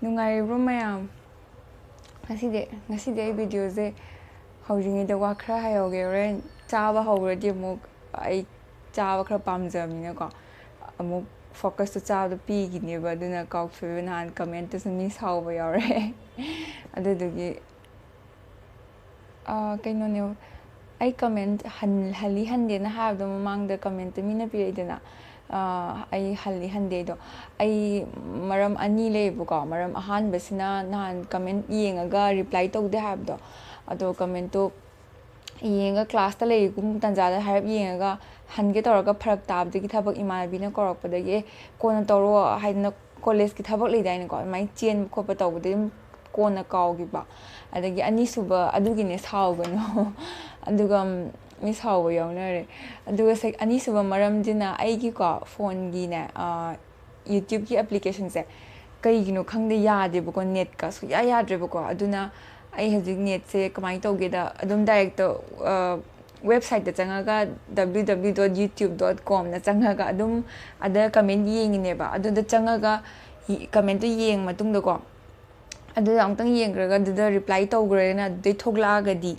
Nungairibro mayam. Ngasi de video ze hauringi da wa khara hayoge ren chaba hawradi amuk ai chaba khara pamjamina ko amuk focus to chaba pi gini ba duna kauk phu nan comment to miss hawba yore adudugi kaino ne ai comment hali hande na habdo mamang da comment mina pi idana ai hali hande do ai maram ani lebu ko maram ahan basina nan comment yengaga reply to de habdo ado comment to yenga class ta lei kum tanjada harap yenga hange toraga pharak tab de ki thabak imabi na korok padage kona toro haidna college ki thabak lei dai na ko mai chen ko pa taw de kona kaw gi ba adagi ani suba adugi ne sawgano aduga mi sawbo yawnare aduga sek ani suba maram dina aigi ko phone gi na YouTube ki application se kai gino khangde yade bu ko net ka su ya yadre bu ko aduna ai hajik net se kamai toge da adum direct to website da changaga www.youtube.com na changaga adum ada comment yengine ba adu da changaga comment yeng matung da ko adu ang tang yengraga da reply togre na de thogla ga di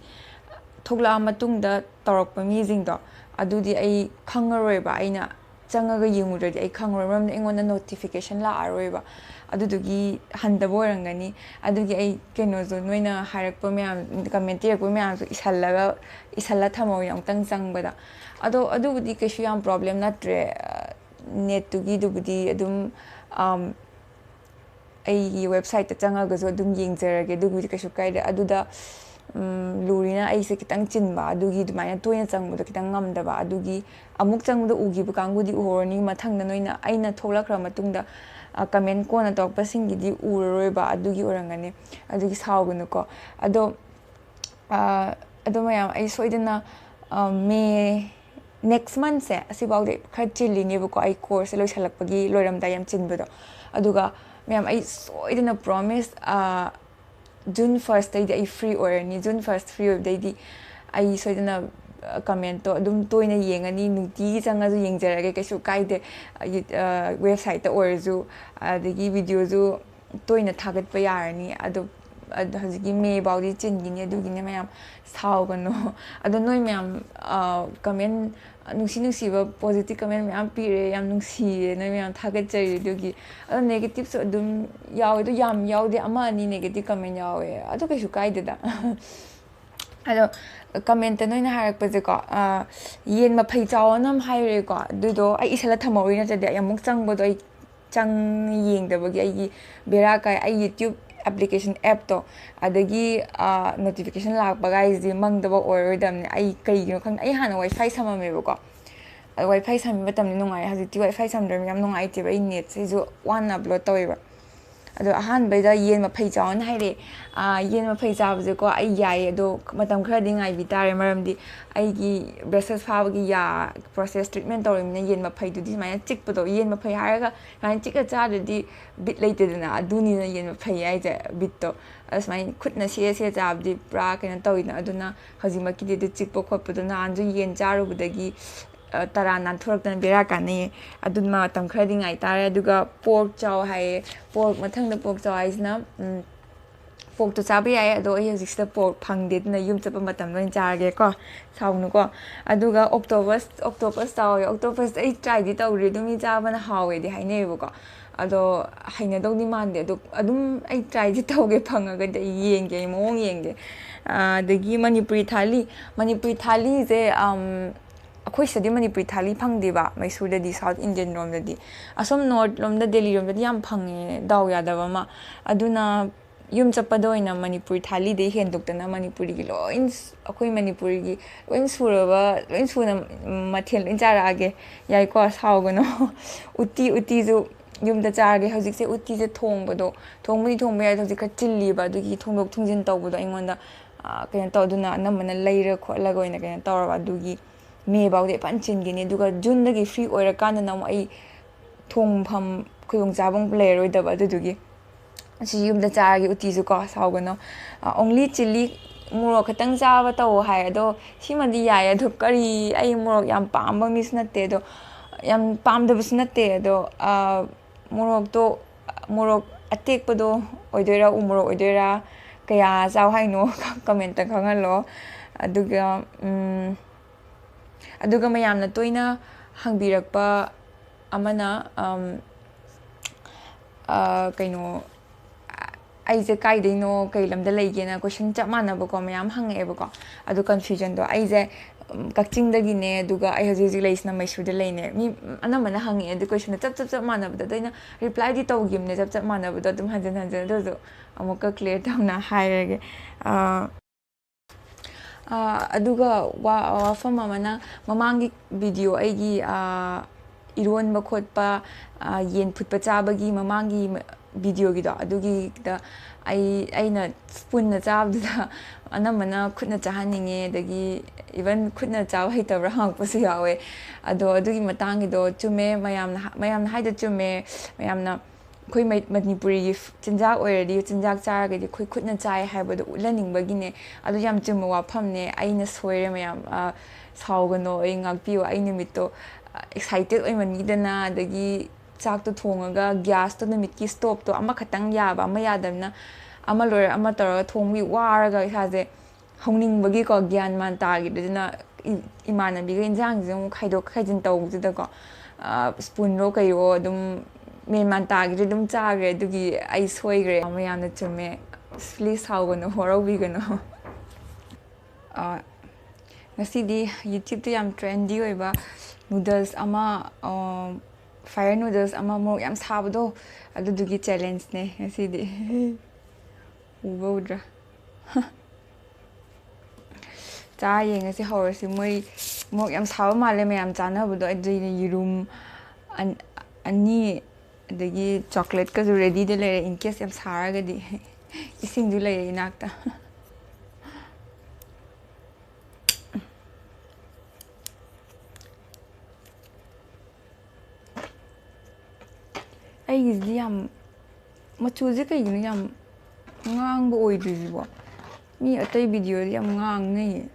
thogla matung da torok pa mi jing do adu di ai khangaroi ba aina changaga yengure di ai khangaroi ram na engona notification la aroi ba adudugi handabo rangani adugi ai keno zo noina harakpa myam comment yakpa myam so isalla thamo yang tang changbada adubudi keshu yam problem natre net tugi dubudi adum ai website ta changa ga zo adum yengjarage dubudi keshu kaida aduda lurina ai se kitang chinba adugi dumaya toina changbuda kitang ngamdaba adugi amuk changbuda ugi bu kangudi uhorni mathangna noina aina thoglakra matungda comment ko na tok pasing di uroi ba adugi orangani adugi sawgunu ko ado mayam ai soidena me next month se asibau de khachili ne ko ai course loi salakpagi loiram da yam chinbudo aduga mayam ai soidena promise June 1st day ai free or ni June 1st free of day di ai soidena comment to adum toina yengani nuti changa ju yengjarage kesu kaide website ta or ju adagi video ju toina thagat pa yarani adu hajigi me baudi chingini adugini mayam sawgano adu noi mayam comment nusi ba positive comment mayam pire yam nusi noi mayam thagat jari dugi adu negative so adum yawe do yam yawde ama ani negative comment yawe adu kesu kaide da ado comment noina harak paje ko yen ma phai chaw nam haire ko dudo ai isala thamori na jade amuk changbodo ai chang yeng da bagi ai bera kai ai YouTube application app to adagi notification lak bagai ji mang da ba or dam ai kai no khang ai hana wifi samame ba ko wifi sam matam ni nungai haji wifi sam dam yam nungai ti ba net se jo one upload tawi ba ado ahan baida yen ma phai chawn haire yen ma phai cha bje ko ai yai ado matam khara ding ai bitare maram di ai gi breast fa gi ya process treatment tori mina yen ma phai du di mai chik pado yen ma phai haraga kan chik cha di bit later na aduni na yen ma phai ai ja bit to as mai khutna se cha di pra kan tawi na aduna hajima ki de chik po khop pado na anju yen charu budagi tara nan thorak tan bera kani adunma tam khadi ngai tare aduga pork chow hai pork mathang da pork chow ai na pork to chabi ai ado ai hojik sta pork phangde na yum chapa matam loin charge ko saunu ko aduga octopus chow octopus ai try di tawri dumi chaba na hawe di haine bu ko ado haina dog ni mande ado adum ai try di tawge phangaga da yenge mong yenge dagi manipuri thali je अखोई सदी मणिपुरी थाली फंगदेबा मैसूरददी south Indian रोमददी Assam north रोमदा दिल्ली रोमददी याम फंगे दाव यादव मा अदुना युम चप्पदो इना मणिपुरी थाली दे हेंदुक्तना मणिपुरी की लोइन अखोई मणिपुरी की लोइन सुना मथेल लोइन चारागे याइको सावगनो उती जो युम दा चारागे हजिक से उती से थोंगबा याइ हजिक चिल्लीबा दुगी थोंदोक थुंजिन तौबदो अइंगोंदा केन तौदुना नमना लैरा खोलगा ओइना केन तौरबा दुगी मे बाउदे पंचिनगिनी दुगा जुनदगी फ्री ओइरा काना नम आई थोंगफम खुयोंग चाबंग लेरोइदबा दुगी asi yumda chaagi uti su ko sawgano only chili murok khatang chawa taw hai ado simadi yai ado kari ai murok yam pamba mis natte do yam pamda bus natte do murok to morok atekpado oidora umorok oidora kaya chau haino comment ta khangalo aduga mayamna toina hangbirakpa amana kaino aise kaidino kailamda leigena question chap manaba ko mayam hangebe ko adu confusion do aise kakching dagine aduga ai hoji leisna maisuda leine mi anamana hangi adu question chap manaba daina reply di tawgimne chap manaba do dum hanjan do amuka clear tawna hairege aduga wafam amana mamangi video aigi ironba khotpa yen phutpa chabagi mamangi video gido adugi da aina spoon na chabda anamana khutna chahaninge dagi even khutna chaw haitabra hangpasu yawe adugi matangi do chume mayamna haida chume mayamna khoi manipuri chinjak oiradi chinjak charagadi khoi khutna chai haibado ulaningbagine adu yam chuma wafamne aina soire mayam saugano ai ngakpiyo ai nimitto excited oimanidana dagi chak to thongaga gas to numit ki stop to ama khatang yaba ama yadamna ama lor ama tor thongwi waraga isaje hongning bagi ko gyan man tagi dina imana biga injang jung khaidok khaijin tawjida ko spoon ro kayo dum men man tagi dum chagre dugi ai soigre ama yana chume please haugono horobi-gano ngasidi YouTube to yam trendy oiba noodles ama fire noodles ama mo yam sabado adugi challenge ne ngasidi uba udra cha yengasi hawrasi moi mo yam saba male mayam chanabado adini yirum ani adagi chocolate ka ready de lere in case yam saragadi ising du lere inakta aigizdi yam machuze kaigino yam ngang bo oidribo mi atai video yam ngang nei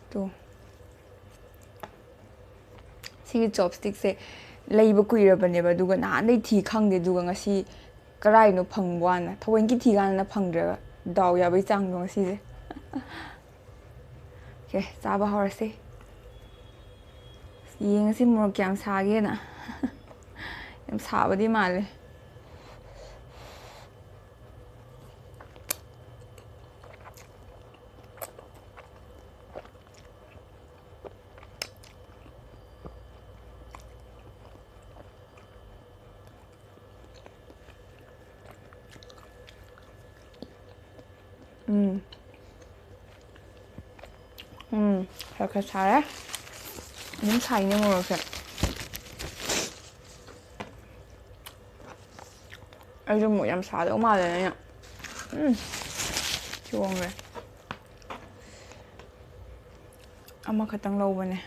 to sigi chopstick se leiba kuirabane duga nahandai thi khangde duga ngasi karaino phangwana thowenki thi gana phangdra daw ya bai chang no ngasi je ke chaba horse yengasi mo kyam sage na yam sabadi male 이렇게 잘해? 너무 잘 있는 거 이렇게 요즘 뭐 얌 사도 말해 좋은 거 아마 갔다 오버네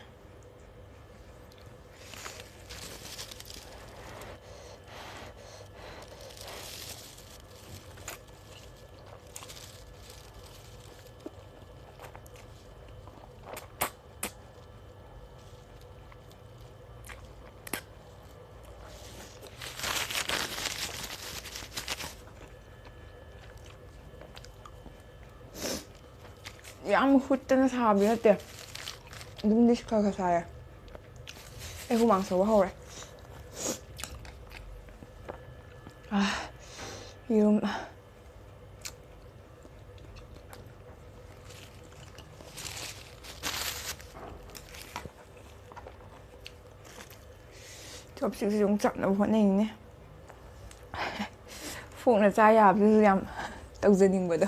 ям 훑는 사람이 했대 눈이 시커서 사요 에고 망서 하오래 이름 접시 좀 chậm là bọn mình nè phụ là trai à bây giờ tao dân hình bữa đó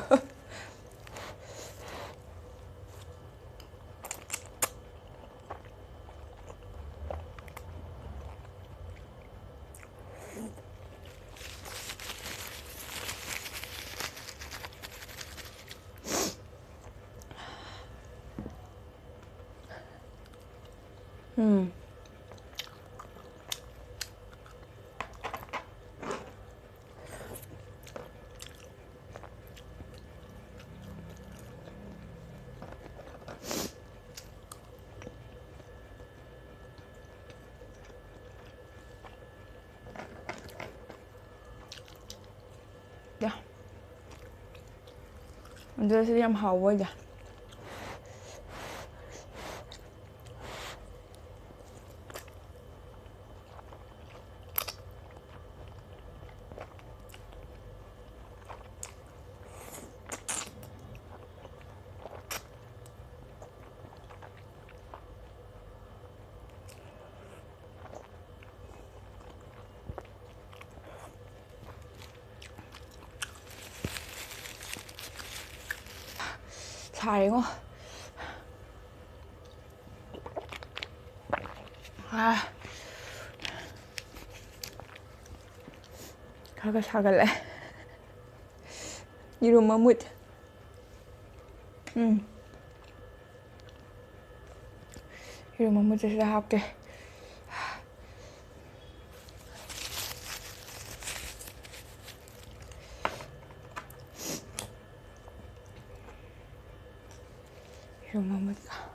ꯑꯗꯨꯗ ꯁꯤꯗꯤ ꯌꯥꯝ ꯍꯥꯎꯕ ꯑꯣꯏꯗꯦ 사이고 가가 사갈래 이런 마뭇 이런 마뭇을 다 할게 이런 마뭇가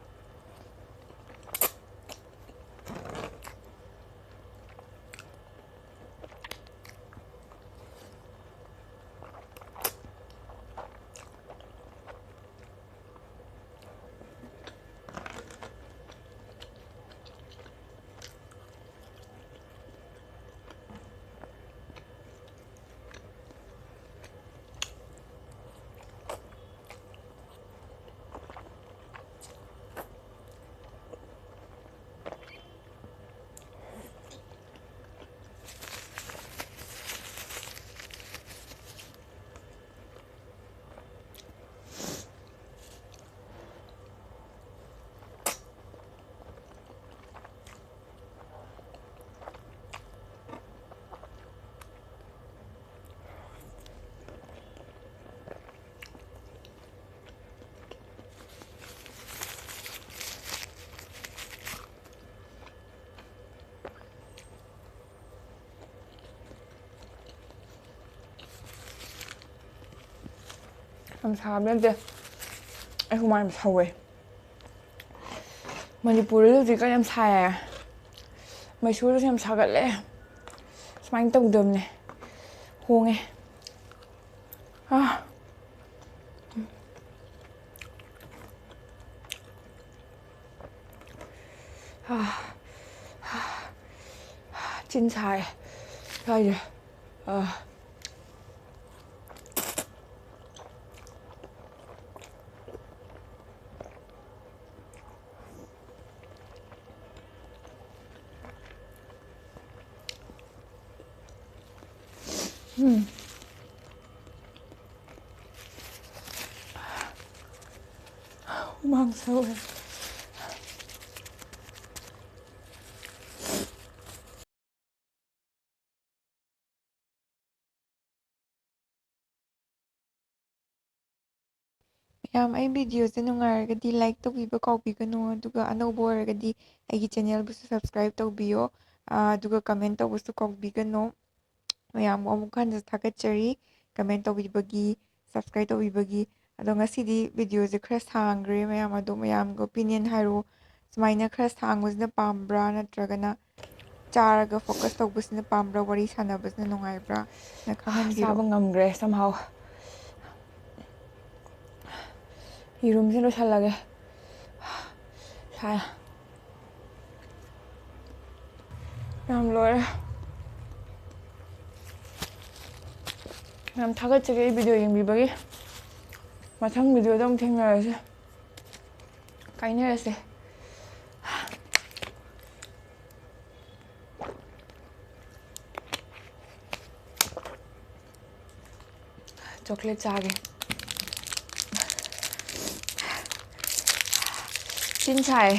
ꯌꯥꯝ ꯁꯥꯕꯅꯠꯇꯦ ꯑꯩ ꯍꯨꯃꯥꯡ ꯌꯥꯝ ꯁꯧꯋꯦ ꯃꯅꯤꯄꯨꯔꯗ ꯍꯧꯖꯤꯛꯀꯥꯟ ꯌꯥꯝ ꯁꯥꯏꯌꯦ ꯃꯩꯁꯨꯔꯗꯁꯨ ꯌꯥꯝ ꯁꯥꯒꯠꯂꯦ ꯁꯨꯃꯥꯏꯅ ꯇꯧꯗꯕꯅꯦ ꯍꯣꯡꯉꯦ 찐 사이 사이 망설여 ꯃꯌꯥꯝ ꯑꯩ ꯚꯤꯗꯤꯑꯣꯁꯦ ꯅꯨꯡꯉꯥꯏꯔꯒꯗꯤ ꯂꯥꯏꯛ ꯇꯧꯕꯤꯕ ꯀꯥꯎꯕꯤꯒꯅꯨ ꯑꯗꯨꯒ ꯑꯅꯧꯕ ꯑꯣꯏꯔꯒꯗꯤ ꯑꯩꯒꯤ ꯆꯦꯅꯦꯜꯕꯨꯁꯨ ꯁꯕꯁꯀ꯭ꯔꯥꯏꯕ ꯇꯧꯕꯤꯌꯣ ꯑꯗꯨꯒ ꯀꯃꯦꯟ ꯇꯧꯕꯁꯨ ꯀꯥꯎꯕꯤꯒꯅꯨ ꯃꯌꯥꯝꯕꯨ ꯑꯃꯨꯛ ꯍꯟꯅ ꯊꯥꯒꯠꯆꯔꯤ ꯀꯃꯦꯟ ꯇꯧꯕꯤꯕꯒꯤ ꯁꯕꯁꯀ꯭ꯔꯥꯏꯕ ꯇꯧꯕꯤꯕꯒꯤ ꯑꯗꯣ ꯉꯁꯤꯗꯤ ꯚꯤꯗꯤꯑꯣꯁꯦ ꯈꯔ ꯁꯥꯡꯈ꯭ꯔꯦ ꯃꯌꯥꯝ ꯑꯗꯣ ꯃꯌꯥꯝꯒ ꯑꯣꯄꯤꯅꯤꯌꯟ ꯍꯥꯏꯔꯣ ꯁꯨꯃꯥꯏꯅ ꯈꯔ ꯁꯥꯡꯕꯁꯤꯅ ꯄꯥꯝꯕ꯭ꯔꯥ ꯅꯠꯇ꯭ꯔꯒꯅ ꯆꯥꯔꯒ ꯐꯣꯀꯁ ꯇꯧꯕꯁꯤꯅ ꯄꯥꯝꯕ꯭ꯔꯥ ꯋꯥꯔꯤ ꯁꯥꯟꯅꯕꯁꯤꯅ ꯅꯨꯡꯉꯥꯏꯕ꯭ꯔꯥ ꯅ ꯈꯪꯍꯟꯕꯤꯔꯣ ꯆꯥꯕ ꯉꯝꯈ꯭ꯔꯦ somehow 이름새 ꯂꯣꯏꯁꯜꯂꯒꯦ ꯁꯥꯏ ꯌꯥꯝ ꯂꯣꯏꯔꯦ ꯌꯥꯝ ꯊꯥꯒꯠꯆꯔꯤ ꯑꯩ ꯚꯤꯗꯤꯑꯣ ꯌꯦꯡꯕꯤꯕꯒꯤ ꯃꯊꯪ ꯚꯤꯗꯤꯑꯣꯗ ꯑꯃꯨꯛ ꯊꯦꯡꯅꯔꯁꯤ ꯀꯥꯏꯅꯔꯁꯦ 초콜릿 짜게 찐차에